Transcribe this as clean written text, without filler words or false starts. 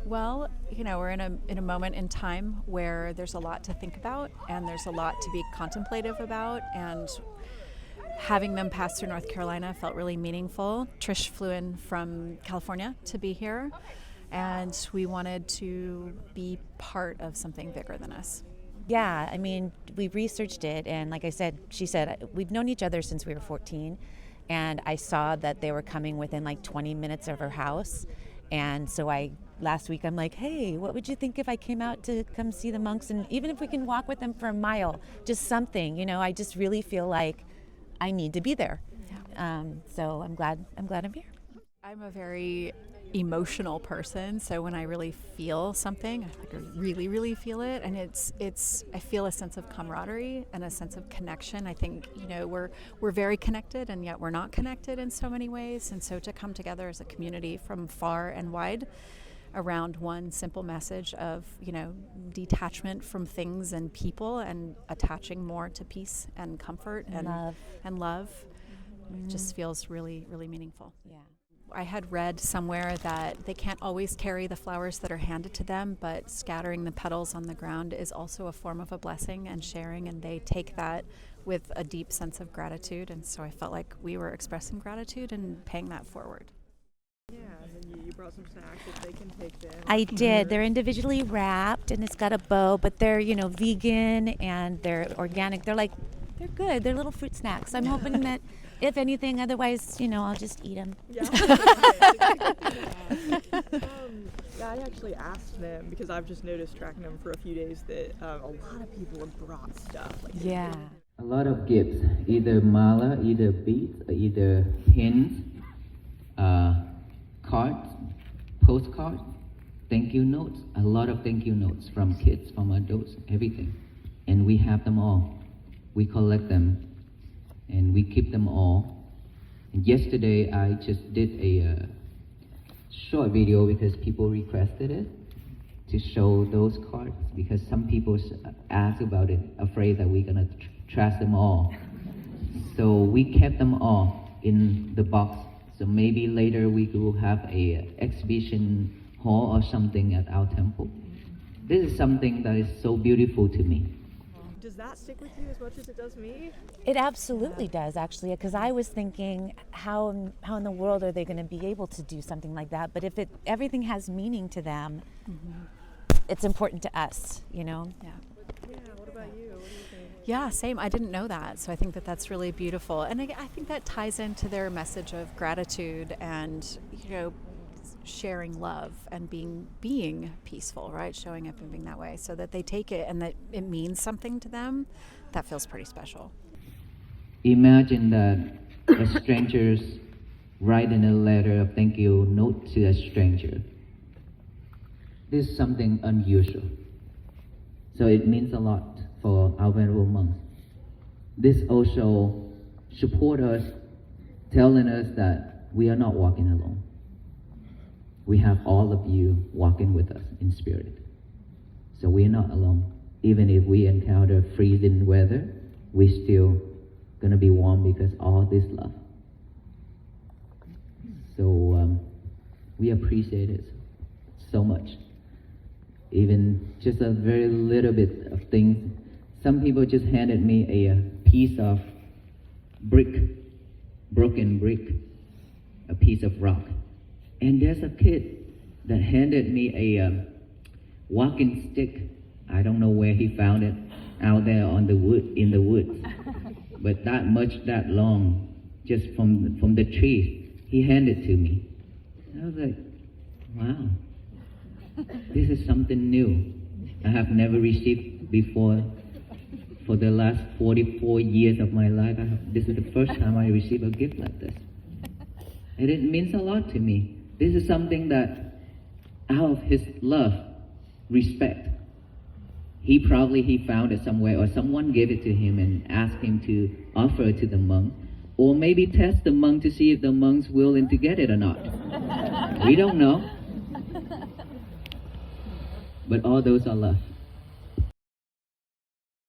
Well, we're in a moment in time where there's a lot to think about and there's a lot to be contemplative about, and having them pass through North Carolina felt really meaningful. Trish flew in from California to be here, and we wanted to be part of something bigger than us. Yeah, I mean, we researched it, and like I said, she said, we've known each other since we were 14, and I saw that they were coming within like 20 minutes of her house, and so last week I'm like, hey, what would you think if I came out to come see the monks, and even if we can walk with them for a mile, just something, I just really feel like I need to be there. Yeah. So I'm glad I'm here. I'm a very emotional person, so when I really feel something, I really, really feel it, and I feel a sense of camaraderie and a sense of connection. I think we're very connected, and yet we're not connected in so many ways, and so to come together as a community from far and wide around one simple message of detachment from things and people, and attaching more to peace and comfort and love, just feels really, really meaningful. Yeah. I had read somewhere that they can't always carry the flowers that are handed to them, but scattering the petals on the ground is also a form of a blessing and sharing, and they take that with a deep sense of gratitude. And so I felt like we were expressing gratitude and paying that forward. Yeah, and then you brought some snacks that they can take them. I did. They're individually wrapped, and it's got a bow, but they're, vegan and they're organic. They're good. They're little fruit snacks. I'm hoping that if anything, otherwise, I'll just eat them. Yeah. I actually asked them, because I've just noticed tracking them for a few days, that a lot of people have brought stuff. Yeah. A lot of gifts, either mala, either beads, either hints, cards, postcards, thank you notes, a lot of thank you notes from kids, from adults, everything. And we have them all. We collect them and we keep them all. And yesterday I just did a short video because people requested it to show those cards, because some people ask about it, afraid that we're gonna trash them all. So we kept them all in the box. So maybe later we will have a exhibition hall or something at our temple. This is something that is so beautiful to me. Does that stick with you as much as it does me? It absolutely does, actually, because I was thinking, how in the world are they going to be able to do something like that? But if everything has meaning to them, it's important to us, Yeah. Yeah, what about you? What do you think? Yeah, same. I didn't know that, so I think that's really beautiful, and I think that ties into their message of gratitude and sharing love and being peaceful, right? Showing up and being that way, so that they take it and that it means something to them. That feels pretty special. Imagine that a stranger's writing a letter of thank you note to a stranger. This is something unusual. So it means a lot for our venerable monks. This also support us, telling us that we are not walking alone. We have all of you walking with us in spirit. So we're not alone. Even if we encounter freezing weather, we're still gonna be warm because all this love. So we appreciate it so much. Even just a very little bit of things. Some people just handed me a piece of broken brick, a piece of rock. And there's a kid that handed me a walking stick. I don't know where he found it, out there in the woods. But that long, just from the trees, he handed to me. I was like, wow, this is something new. I have never received before. For the last 44 years of my life, this is the first time I received a gift like this. And it means a lot to me. This is something that, out of his love, respect, he found it somewhere, or someone gave it to him and asked him to offer it to the monk, or maybe test the monk to see if the monk's willing to get it or not. We don't know. But all those are love.